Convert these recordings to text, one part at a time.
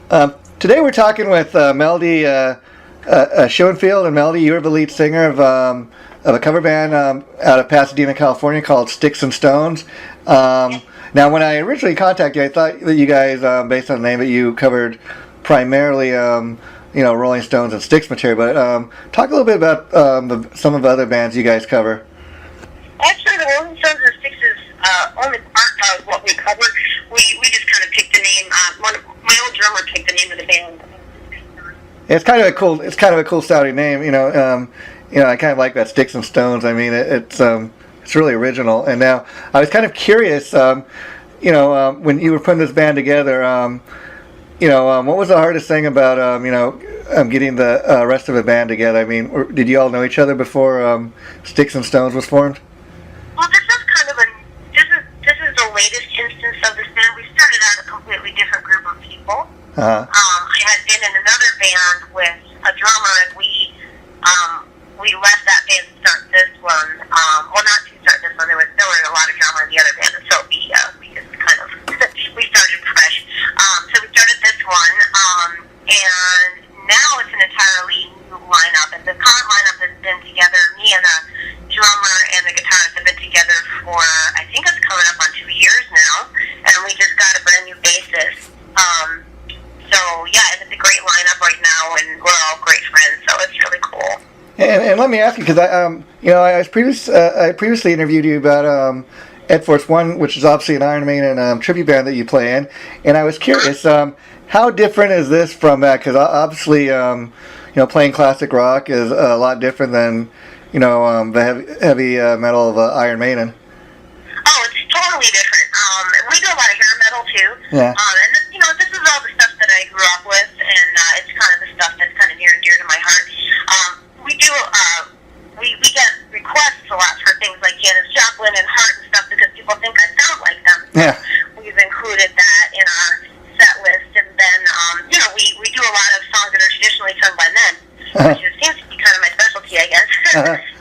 Today we're talking with Melody Shoenfeld, and Melody, you're the lead singer of a cover band out of Pasadena, California called Styx and Stones. Now, when I originally contacted you, I thought that you guys, based on the name, that you covered primarily, Rolling Stones and Styx material. But talk a little bit about some of the other bands you guys cover. Actually, the Rolling Stones and Styx is only part of what we cover. We just kind of picked the name. My old drummer picked the name of the band. It's kind of a cool sounding name. I kind of like that, Styx and Stones. I mean, it's really original. And now I was kind of curious. When you were putting this band together, what was the hardest thing about getting the rest of the band together? I mean, did you all know each other before Styx and Stones was formed? Well, this is kind of this is the latest instance of this band. We started out a completely different group of people. Uh-huh. I had been in another band with a drummer, and we left that band to start this one. Well, not to start this one. There were a lot of drama in the other band, and so we just kind of we started fresh. So we started this one, and now it's an entirely new lineup. And the current lineup has been together. Me and the drummer and the guitarist have been together for, I think it's coming up on 2 years now, and we just got a brand new bassist. So yeah, it's a great lineup right now, and we're all great friends. So it's really cool. And let me ask you, because I previously interviewed you about Ed Force One, which is obviously an Iron Maiden tribute band that you play in, and I was curious, how different is this from that? Because obviously, playing classic rock is a lot different than the heavy metal of Iron Maiden. Oh, it's totally different. We do a lot of hair metal too. Yeah. And this is all the stuff that I grew up with, and it's kind of the stuff that's kind of near and dear to my heart. We do. We get requests a lot for things like Janis Joplin and Heart and stuff because people think I sound like them. Yeah. We've included that in our set list, and then we do a lot of songs that are traditionally sung by men, which seems to be kind of my specialty, I guess.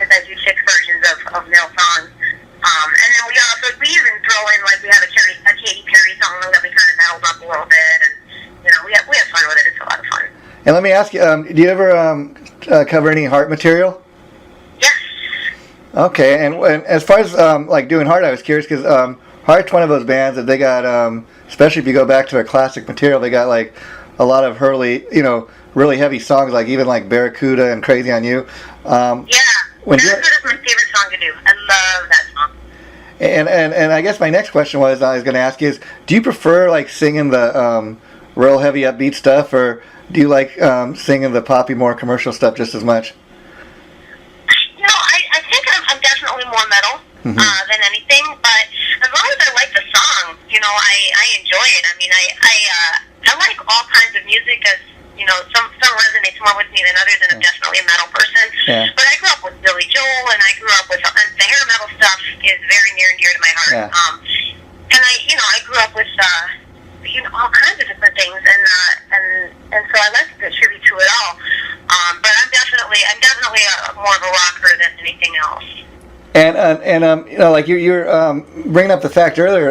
As I do chick versions of male songs. And then we even throw in, like, we have a Katy Perry song that we kind of meddled up a little bit, and we have fun with it. It's a lot of fun. And let me ask you, do you ever cover any Heart material? Yes. Okay, and as far as doing Heart, I was curious because Heart's one of those bands that they got, especially if you go back to their classic material, they got like a lot of really heavy songs, like even like Barracuda and Crazy on You. Yeah, Barracuda is my favorite song to do. I love that song. And I guess my next question I was going to ask you is, do you prefer like singing the real heavy upbeat stuff, or do you like singing the poppy, more commercial stuff just as much? I think I'm definitely more metal than anything, but as long as I like the song, I enjoy it. I mean, I like all kinds of music, as some resonates more with me than others, and I'm definitely a metal person. Yeah. But I grew up with Billy Joel, and I grew up with the hair metal stuff is very near and dear to my heart. Yeah. And I grew up with all kinds of different things, and so I like to contribute to it all. But I'm definitely more of a rocker than anything else. And like you're bringing up the fact earlier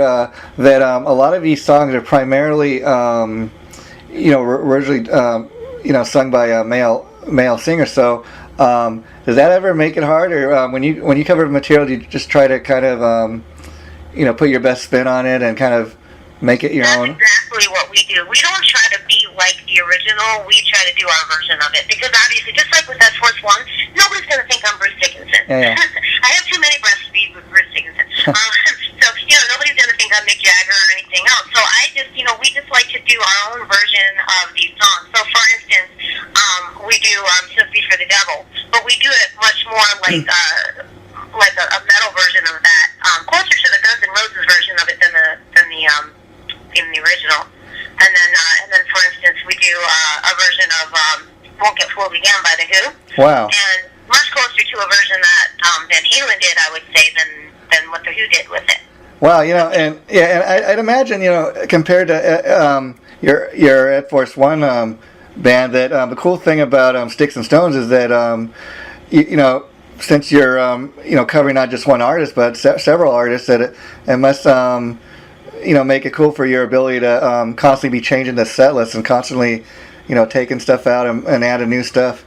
that a lot of these songs are primarily originally sung by male singers. So does that ever make it hard, or when you cover material, do you just try to kind of put your best spin on it and kind of make it your own? That's exactly what we do. We don't try to be like the original. We try to do our version of it, because obviously, just like with that Force One, nobody's going to think I'm Bruce Dickinson. Yeah. I have too many breaths to be Bruce Dickinson. So nobody's going to think I'm Mick Jagger or anything else. So we just like to do our own version of these songs. So for instance, we do Sympathy for the Devil, but we do it much more like a metal version of that, closer to the Guns N' Roses version of it than the original. And then for instance, we do a version of Won't Get Fooled Again by The Who. Wow. And much closer to a version that Van Halen did, I would say, than what The Who did with it. Wow, and I'd imagine, compared to your Ed Force One band, that the cool thing about Styx and Stones is that since you're covering not just one artist but several artists, that it must make it cool for your ability to constantly be changing the set list and constantly, taking stuff out and adding new stuff?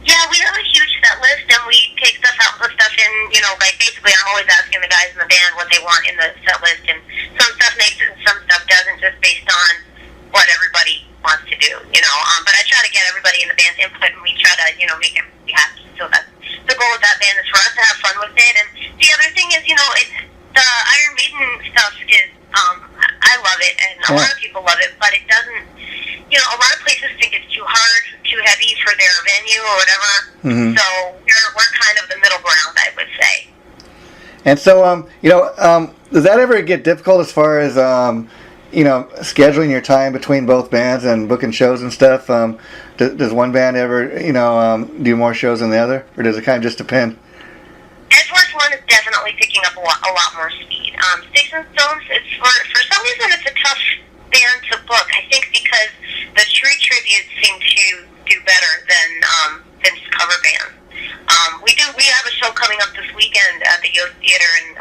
Yeah, we have a huge set list, and we take stuff out and put stuff in. Like basically, I'm always asking the guys in the band what they want in the set list, and some stuff makes it, and some stuff doesn't, just based on what everybody wants to do. But I try to get everybody in the band's input, and we try to, make everybody happy. So that's the goal with that band, is for us to have fun with it. And the other thing is, the Iron Maiden stuff is, I love it, and a lot of people love it, but it doesn't. A lot of places think it's too hard, too heavy for their venue or whatever. Mm-hmm. So we're kind of the middle ground, I would say. And so, does that ever get difficult as far as, scheduling your time between both bands and booking shows and stuff? Does one band ever, do more shows than the other, or does it kind of just depend? Edgeworth One is definitely picking up a lot more speed. Styx and Stones, for some reason it's a tough band to book. I think because the true tributes seem to do better than cover bands. We have a show coming up this weekend at the Yost Theater in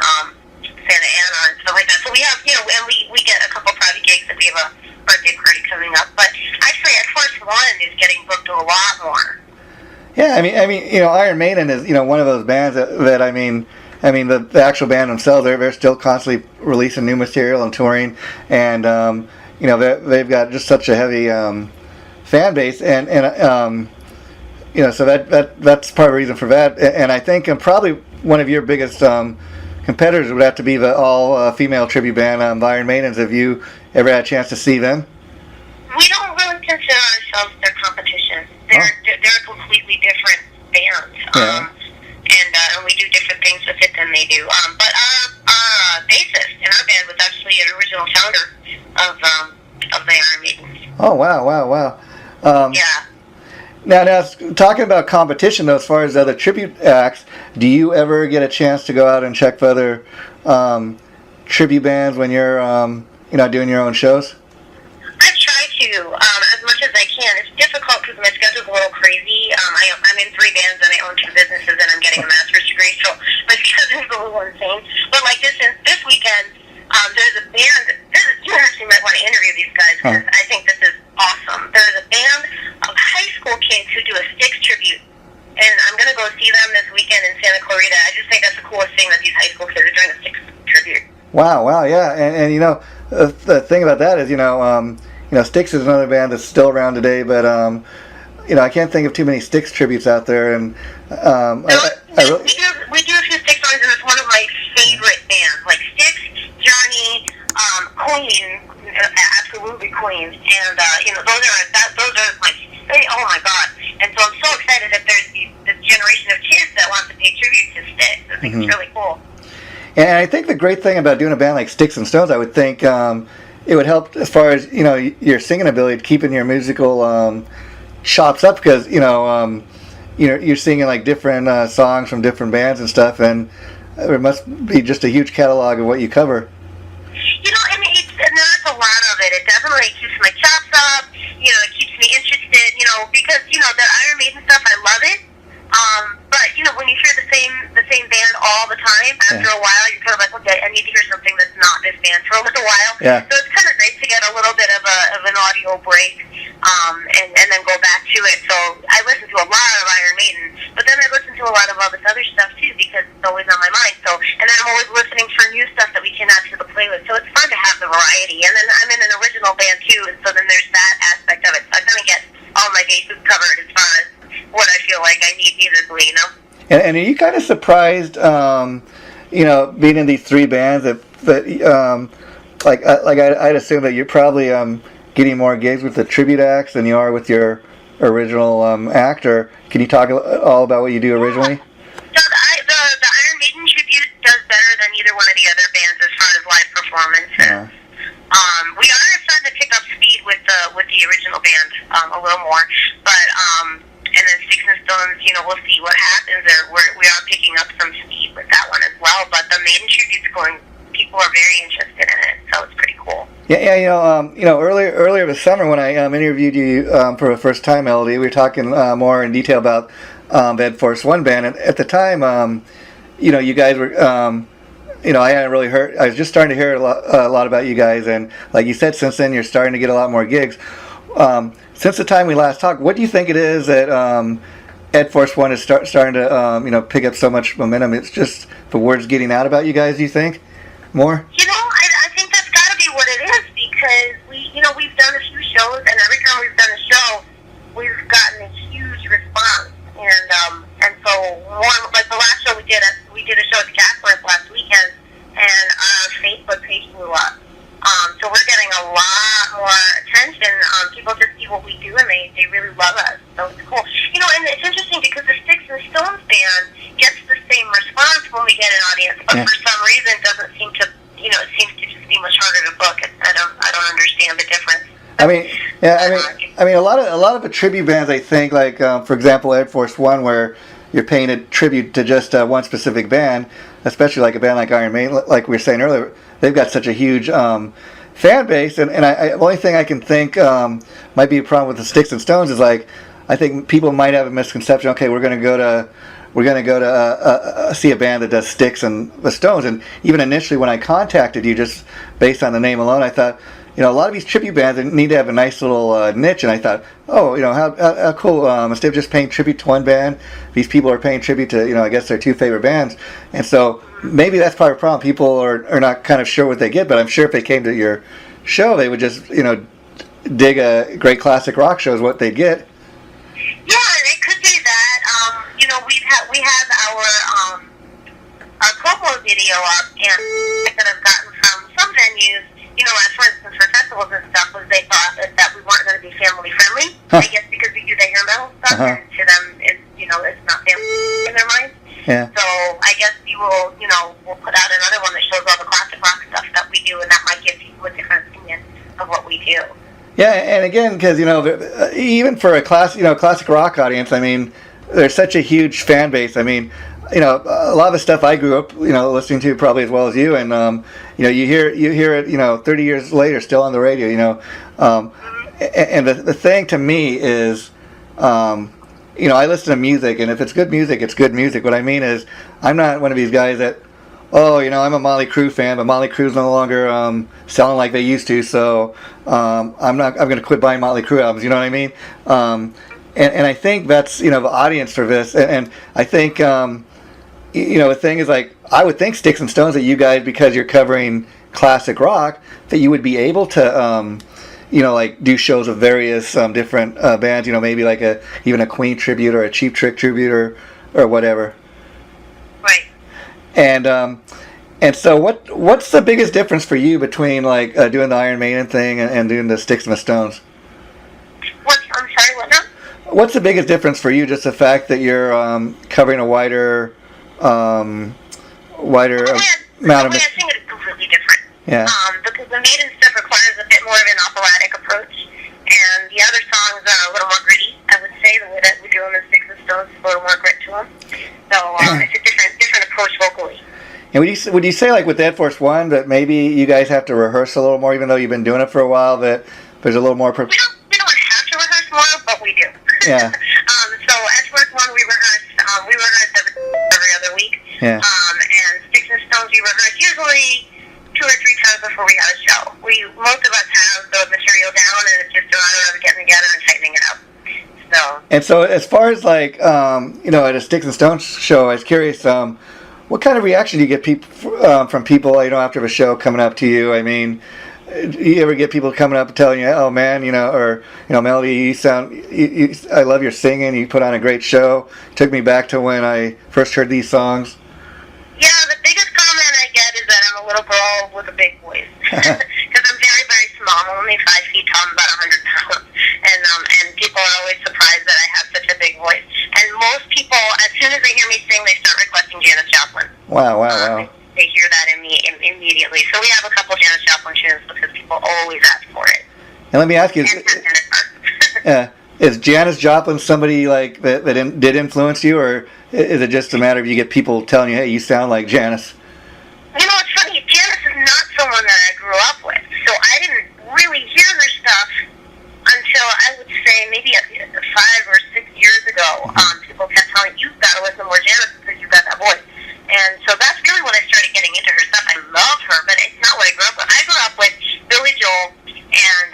Santa Ana and stuff like that. So we have, and we get a couple private gigs, and we have a birthday party coming up. But actually, Edgeworth One is getting booked a lot more. Yeah, I mean, Iron Maiden is, one of those bands that the actual band themselves, they're still constantly releasing new material and touring, and they've got just such a heavy fan base, and so that's part of the reason for that. And I think probably one of your biggest competitors would have to be the all-female tribute band, Iron Maidens. Have you ever had a chance to see them? We don't really consider ourselves their competition. They're a completely different band. Yeah. And we do different things with it than they do. But our bassist in our band was actually an original founder of the Iron Maidens. Oh, wow. Yeah. Now, talking about competition, though, as far as other tribute acts, do you ever get a chance to go out and check for other tribute bands when you're doing your own shows? I try to, as much as I can. It's difficult because my schedule's a little crazy. I'm in 3 bands and I own 2 businesses, and I'm getting a master's degree, so my schedule's a little insane. But like this weekend, there's a band. You actually might want to interview these guys, because I think this is awesome. There's a band of high school kids who do a Styx tribute, and I'm going to go see them this weekend in Santa Clarita. I just think that's the coolest thing, that these high school kids are doing a Styx tribute. Wow, yeah, and the thing about that is, Styx is another band that's still around today, but I can't think of too many Styx tributes out there, and we do a few Styx songs, and it's one of my favorite bands, like Styx, Johnny, Queen, absolutely Queen, and those are my, oh my god! And so I'm so excited that there's this generation of kids that want to pay tribute to Styx. I think it's really cool. And I think the great thing about doing a band like Styx and Stones, I would think it would help as far as your singing ability, keeping your musical chops up, because you're singing like different songs from different bands and stuff, and there must be just a huge catalog of what you cover. And there's a lot of it. It definitely keeps my chops up. It keeps me interested. Because the Iron Maiden stuff, I love it. But when you hear the same band all the time, after a while, you're kind of like, okay, I need to hear something that's not this band for a little while. Yeah. So it's kind of nice to get a little bit of an audio break, and then go back to it. So I listen to a lot of Iron Maiden, but then I listen to a lot of all this other stuff too, because it's always on my mind. So, and then I'm always listening for new stuff that we can add to the playlist. So it's fun to have the variety. And then I'm in an original band too, and so then there's that aspect of it. So I kind of get all my bases covered as far as what I feel like I need musically, And are you kind of surprised, being in these 3 bands that I'd assume that you're probably getting more gigs with the tribute acts than you are with your original act, or can you talk all about what you do originally? So the Iron Maiden tribute does better than either one of the other bands as far as live performance. Yeah. We are starting to pick up speed with the original band a little more, but and then Styx and Stones, we'll see what happens. We are picking up some speed with that one as well. But the Maiden tribute's going. People are very interested in it, so it's pretty cool. Yeah. Earlier this summer when I interviewed you for the first time, Melody, we were talking more in detail about the Ed Force One band. And at the time, you guys were I hadn't really heard. I was just starting to hear a lot about you guys, and like you said, since then you're starting to get a lot more gigs. Since the time we last talked, what do you think it is that Ed Force One is starting to pick up so much momentum? It's just the word's getting out about you guys. Do you think more? I think that's got to be what it is, because we've done a few shows, and every time we've done a show, we've gotten a huge response. And so like the last show we did a show at the Casper last weekend, and our Facebook page blew up. So we're getting a lot more attention. People just see what we do, and they really love us. So it's cool. And it's interesting because the Styx and Stones band gets the same response when we get an audience, but for some reason doesn't seem to. It seems to just be much harder to book. I don't understand the difference. A lot of the tribute bands, I think, like for example, Air Force One, where you're paying a tribute to just one specific band, especially like a band like Iron Maiden, like we were saying earlier, they've got such a huge fan base, and the only thing I can think might be a problem with the Styx and Stones is like, I think people might have a misconception. Okay, we're going to go to see a band that does Styx and the Stones, and even initially when I contacted you, just based on the name alone, I thought, a lot of these tribute bands need to have a nice little niche, and I thought, how cool, instead of just paying tribute to one band, these people are paying tribute to, I guess their two favorite bands, and so maybe that's part of the problem. People are not kind of sure what they get, but I'm sure if they came to your show, they would just, dig a great classic rock show is what they'd get. Yeah, it could be that. We have our promo video up, and that I've gotten from some venues, for instance, for festivals and stuff, was they thought that we weren't going to be family friendly. I guess because we do the hair metal stuff, and to them, it's not family in their minds. Yeah. So I guess we will, we'll put out another one that shows all the classic rock stuff that we do, and that might give people a different opinion of what we do. Yeah, and again, because even for a classic rock audience, I mean, there's such a huge fan base. I mean, a lot of the stuff I grew up, listening to probably as well as you, and you hear it, 30 years later, still on the radio, and the thing to me is, I listen to music, and if it's good music, it's good music. What I mean is, I'm not one of these guys that, I'm a Motley Crue fan, but Motley Crue's no longer selling like they used to, so I'm going to quit buying Motley Crue albums. You know what I mean? And I think that's the audience for this, and I think the thing is, like, I would think Styx and Stones, that you guys, because you're covering classic rock, that you would be able to like do shows of various different bands, maybe like even a Queen tribute or a Cheap Trick tribute or whatever. Right. And so what's the biggest difference for you between like doing the Iron Maiden thing and doing the Styx and the Stones? I'm sorry, what now? What's the biggest difference for you? Just the fact that you're covering a wider amount of. I think it's completely different. Yeah. Because the Maiden stuff requires a bit more of an operatic approach, and the other songs are a little more gritty. I would say the way that we do them in Styx and Stones is a little more grit to them. So it's a different approach vocally. And would you say, like with Ed Force One, that maybe you guys have to rehearse a little more, even though you've been doing it for a while? That there's a little more. We don't have to rehearse more, but we do. Yeah. So Ed Force One, we rehearse every other week. Yeah. And Styx and Stones, we rehearse usually 2 or 3 times before we have a show. Most of us have the material down, and it's just a matter of getting together and tightening it up. So as far as like at a Styx and Stones show, I was curious, what kind of reaction do you get from people after the show coming up to you? I mean, do you ever get people coming up and telling you, "Oh man, or Melody, you sound, I love your singing. You put on a great show. Took me back to when I first heard these songs." Yeah, the biggest comment I get is that I'm a little girl with a big voice, because I'm very, very small. I'm only 5 feet tall, I'm about 100 pounds, and people are always surprised that I have such a big voice. And most people, as soon as they hear me sing, they start requesting Janis Joplin. Wow. They hear that immediately. So we have a couple Janis Joplin tunes because people always ask for it. And let me ask you, is Janis Joplin somebody like that did influence you, or is it just a matter of you get people telling you, "Hey, you sound like Janis"? It's funny. Janis is not someone that I grew up with, so I didn't really hear her stuff until I would say maybe 5 or 6 years ago. People kept telling me, "You've got to listen more Janis because you've got that voice." And so that's really when I started getting into her stuff. I love her, but it's not what I grew up with. I grew up with Billy Joel, and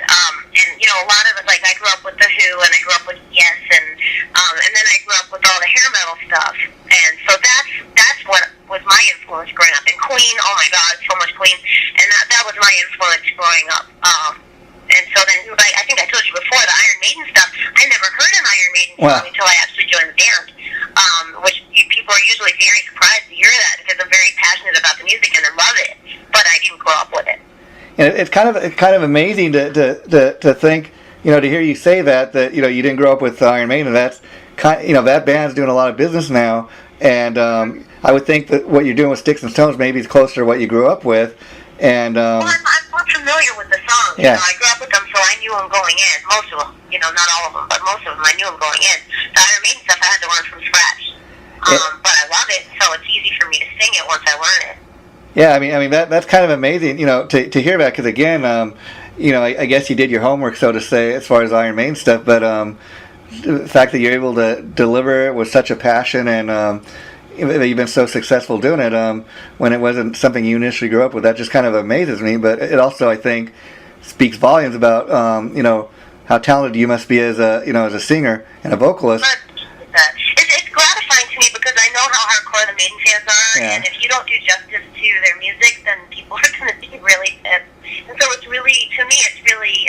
you know, a lot of it, like, I grew up with The Who, and I grew up with Yes, and then I grew up with all the hair metal stuff. And so that's what was my influence growing up. And Queen, oh my God, so much Queen. And that was my influence growing up. And so then, like, I think I told you before, the Iron Maiden stuff, I never heard an Iron Maiden song until I actually joined the band, which people are usually very surprised to hear that, because I'm very passionate about the music and I love it, but I didn't grow up with it. And it's kind of amazing to think, you know, to hear you say that you know, you didn't grow up with Iron Maiden. That's you know, that band's doing a lot of business now, and I would think that what you're doing with Styx and Stones maybe is closer to what you grew up with. And well, I'm not familiar with the songs. Yeah. You know, I grew up with them, so I knew them going in. Most of them, you know, not all of them, but most of them, I knew them going in. The Iron Maiden stuff, I had to learn from scratch. But I love it, so it's easy for me to sing it once I learn it. Yeah, I mean that's kind of amazing, you know, to hear that, because again, you know, I guess you did your homework, so to say, as far as Iron Maiden stuff, but the fact that you're able to deliver it with such a passion, and you've been so successful doing it, when it wasn't something you initially grew up with, that just kind of amazes me. But it also, I think, speaks volumes about you know, how talented you must be as a, you know, as a singer and a vocalist. It's gratifying to me, because I know how hardcore the Maiden fans are, and if you don't do justice to their music, then people are going to be really pissed. And so it's really, to me, it's really...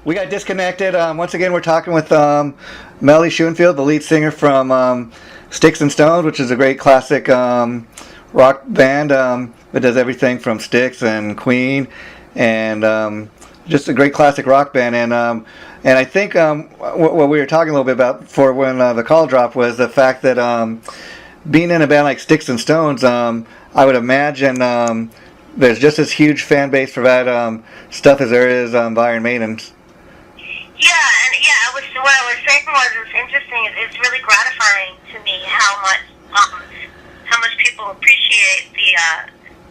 We got disconnected. Once again, we're talking with Melody Shoenfeld, the lead singer from Styx and Stones, which is a great classic rock band that does everything from Styx and Queen, and just a great classic rock band. And I think what we were talking a little bit about before when the call dropped was the fact that being in a band like Styx and Stones, I would imagine there's just as huge fan base for that stuff as there is Iron Maiden. What I was saying was, it's interesting. It's really gratifying to me how much people appreciate the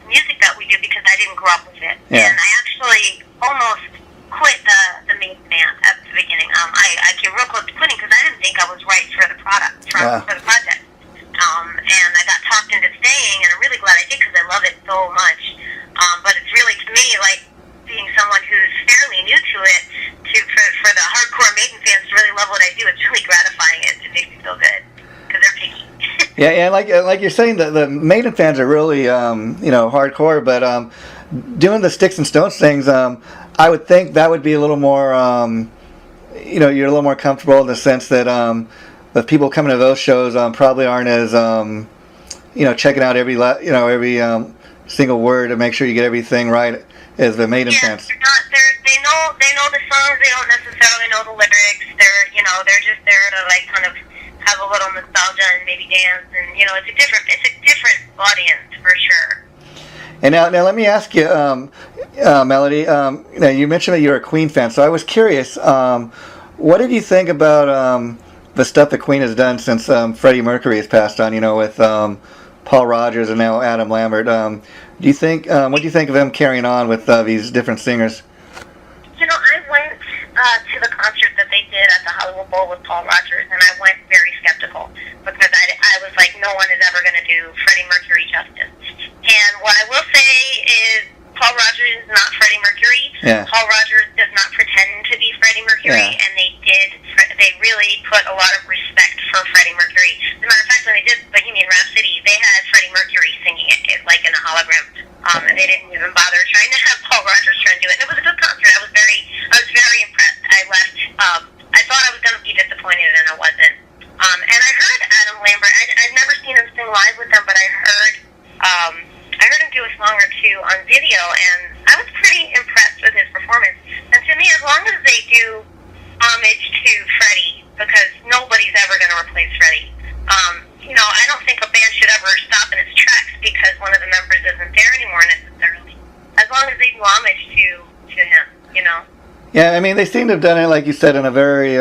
music that we do, because I didn't grow up with it, and I actually almost quit the Maiden band at the beginning. I came real close to quitting because I didn't think I was right for the project. And I got talked into staying, and I'm really glad I did, because I love it so much. But it's really, to me, like, being someone who's fairly new to it, for the hardcore Maiden fans to really love what I do, it's really gratifying. It makes me feel good, because they're picky. Yeah, like you're saying, the Maiden fans are really you know, hardcore, but doing the Styx and Stones things, I would think that would be a little more you know, you're a little more comfortable in the sense that the people coming to those shows probably aren't as you know, checking out every single word to make sure you get everything right as the Maiden fans. They know the songs. They don't necessarily know the lyrics. They're just there to, like, kind of have a little nostalgia and maybe dance, and, you know, it's a different audience for sure. And now let me ask you, Melody. You know, you mentioned that you're a Queen fan, so I was curious. What did you think about the stuff that Queen has done since Freddie Mercury has passed on? You know, with Paul Rodgers and now Adam Lambert. Do you think? What do you think of them carrying on with these different singers? You know, I went to the concert that they did at the Hollywood Bowl with Paul Rodgers, and I went very skeptical, because I was like, no one is ever going to do Freddie Mercury justice. And what I will say is, Paul Rodgers is not Freddie Mercury. Yeah. Paul Rodgers does not pretend to be Freddie Mercury, and they really put a lot of respect for Freddie Mercury. As a matter of fact, when they did Bohemian Rhapsody, they had Freddie Mercury singing it, like in a hologram, and they didn't even bother trying to have Paul Rodgers try and do it. And it was a good concert. I was very impressed. I left. I thought I was going to be disappointed, and I wasn't. And I heard Adam Lambert. I'd never seen him sing live with them, but I heard him do a song or two on video, and I was pretty impressed with his performance. And to me, as long as they do homage to Freddie, because nobody's ever going to replace Freddie. You know, I don't think a band should ever stop in its tracks because one of the members isn't there anymore necessarily. As long as they do homage to him, you know. Yeah, I mean, they seem to have done it, like you said, in a very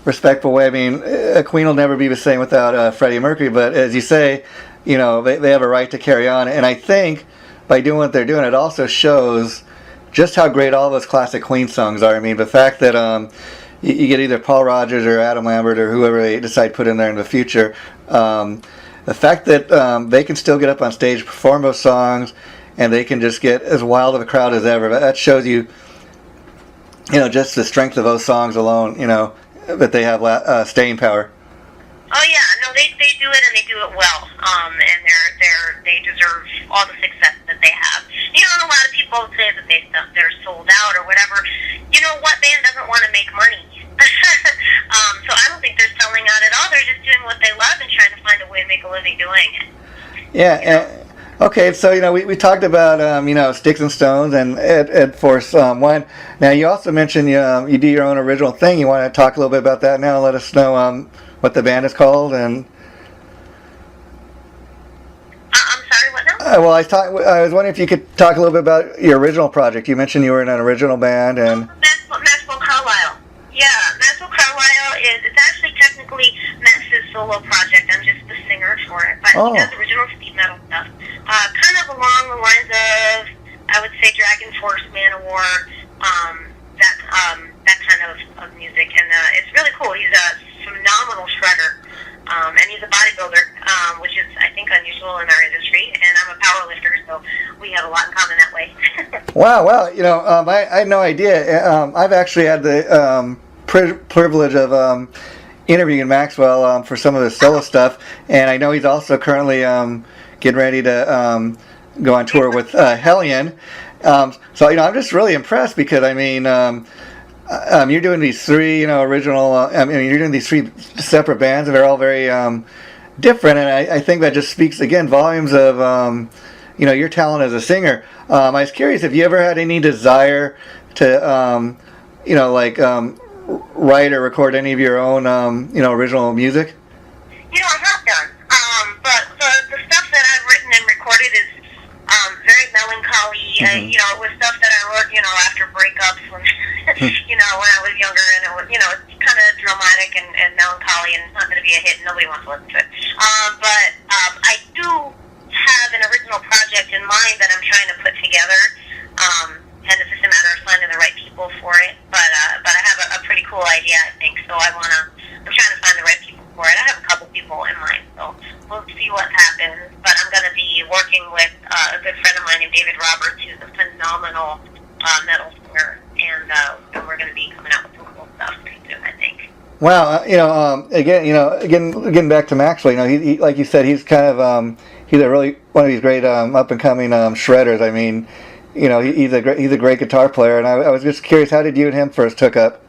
respectful way. I mean, Queen will never be the same without Freddie Mercury, but as you say, you know, they have a right to carry on. And I think by doing what they're doing, it also shows just how great all those classic Queen songs are. I mean, the fact that you get either Paul Rodgers or Adam Lambert or whoever they decide to put in there in the future, the fact that they can still get up on stage, perform those songs, and they can just get as wild of a crowd as ever. That shows you, just the strength of those songs alone. That they have staying power. Oh yeah, no, they do it and they do it well. And they deserve all the success that they have. A lot of people say that they're sold out or whatever. You know what band doesn't want to make money? So I don't think they're selling out at all. They're just doing what they love and trying to find a way to make a living doing it. Yeah. Okay, so we talked about Styx and Stones and Ed Force One. Now you also mentioned you do your own original thing. You want to talk a little bit about that now and let us know what the band is called and. I'm sorry, what now? Well, I was wondering if you could talk a little bit about your original project. You mentioned you were in an original band and. Maxwell Carlisle. Yeah, Maxwell Carlisle it's actually technically Max's solo project. I'm just the singer for it, but he does original speed metal stuff. Kind of along the lines of, I would say, Dragon Force, Manowar, that kind of music, and it's really cool. He's a phenomenal shredder, and he's a bodybuilder, which is, I think, unusual in our industry, and I'm a power lifter, so we have a lot in common that way. Wow, I had no idea. I've actually had the privilege of interviewing Maxwell for some of his solo stuff, and I know he's also currently getting ready to go on tour with Halen. So I'm just really impressed because you're doing these three original. You're doing these three separate bands and they're all very different, and I think that just speaks again volumes of your talent as a singer. I was curious if you ever had any desire to write or record any of your own original music. I have done. But the stuff that I've written and recorded is very melancholy. Mm-hmm. It was stuff that I wrote, after breakups when, when I was younger, and it was, it's kind of dramatic and melancholy, and it's not going to be a hit, and nobody wants to listen to it. But I do have an original project in mind that I'm trying to put together, and it's just a matter of finding the right people for it. But I have a pretty cool idea, I think, so I'm trying to find the right people for it. I have a couple people in mind, so we'll see what happens. But I'm going to be working with a good friend of mine named David Roberts, who's a phenomenal metal singer, and we're going to be coming out with some cool stuff pretty soon, I think. Wow, again, getting back to Maxwell, he like you said, he's kind of he's a really one of these great up and coming shredders. He's a great guitar player, and I was just curious, how did you and him first hook up?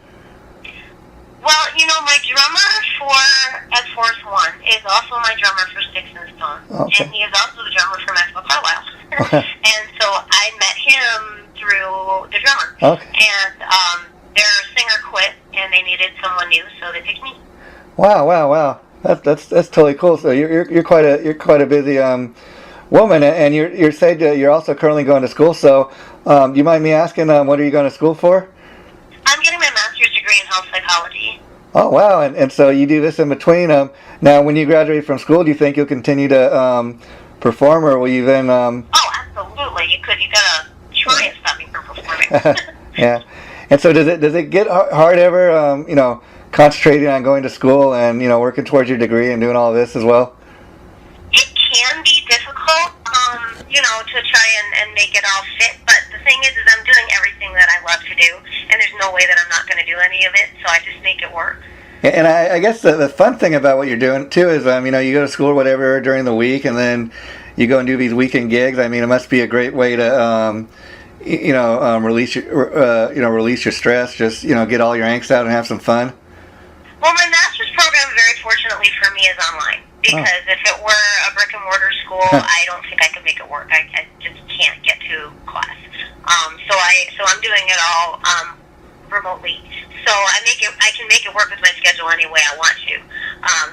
Well, my drummer for Ed Force One is also my drummer for Styx and Stones, okay. and he is also the drummer for Maxwell Carlisle. And so I met him through the drummer. Okay. And their singer quit, and they needed someone new, so they picked me. Wow. That's totally cool. So you're quite a busy woman, and you're said you're also currently going to school. So do you mind me asking, what are you going to school for? I'm getting my master's degree in health psychology. Oh wow, and so you do this in between. Now, when you graduate from school, do you think you'll continue to perform, or will you then? Oh, absolutely. You gotta try and stop me from performing. Yeah, and so does it get hard ever? Concentrating on going to school and working towards your degree and doing all this as well. It can be difficult, to try and make it all fit. But the thing is I'm doing everything that I love to do, and there's no way that I'm not going to do any of it. So I just make it work. And I guess the fun thing about what you're doing too is, you go to school or whatever during the week, and then you go and do these weekend gigs. It must be a great way to, release your stress. Just get all your angst out and have some fun. Well, my master's program, very fortunately for me, is online. Because if it were a brick and mortar school, I don't think I could make it work. I just can't get to class. So I'm doing it all remotely. So I can make it work with my schedule any way I want to.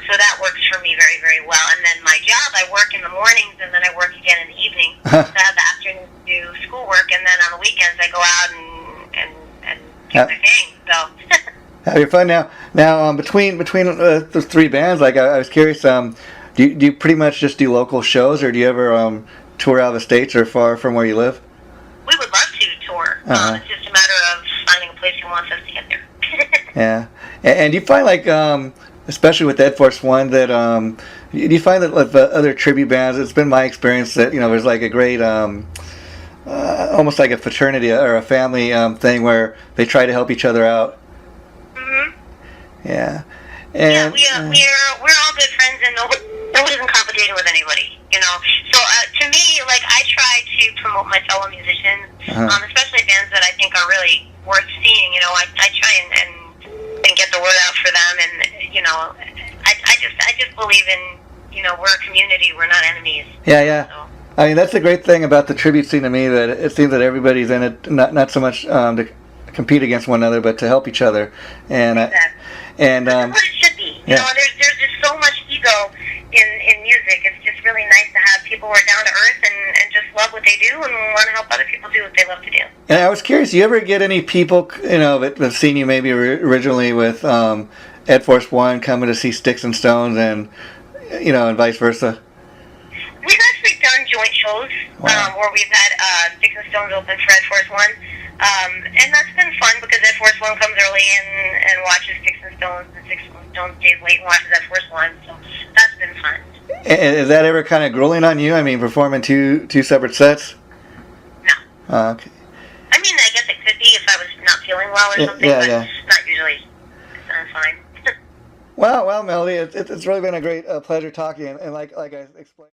So that works for me very, very well. And then my job, I work in the mornings and then I work again in the evening. So I have the afternoon to do schoolwork, and then on the weekends I go out and do my thing. So. Have your fun now. Now, between the three bands, I was curious. Do you pretty much just do local shows, or do you ever tour out of the states or far from where you live? We would love to tour. It's just a matter of finding a place who wants us to get there. Yeah, and do you find especially with Ed Force One, that do you find that with other tribute bands, it's been my experience that there's like a great almost like a fraternity or a family thing where they try to help each other out. Mhm. Yeah. Yeah, And we're all good friends, and nobody's in competition with anybody. So to me, like, I try to promote my fellow musicians, especially bands that I think are really worth seeing. I try and get the word out for them, and I just believe in we're a community, we're not enemies. Yeah. So. I mean, that's the great thing about the tribute scene to me, that it seems that everybody's in it not so much to compete against one another, but to help each other. And That's what it should be. Yeah. There's just so much ego in music. It's just really nice to have people who are down to earth and just love what they do and want to help other people do what they love to do. And I was curious, do you ever get any people that have seen you maybe originally with Ed Force One coming to see Styx and Stones, and and vice versa? We've actually done joint shows. Wow. Where we've had Styx and Stones open for Ed Force One. And that's been fun because Ed Force One comes early and watches Styx and Stones, and Styx and Stones stays late and watches Ed Force One. So that's been fun. And is that ever kind of grueling on you? I mean, performing two separate sets? No. Okay. I mean, I guess it could be if I was not feeling well or something, but not usually. I'm fine. Well, Melody, it's really been a great pleasure talking, and like I explained.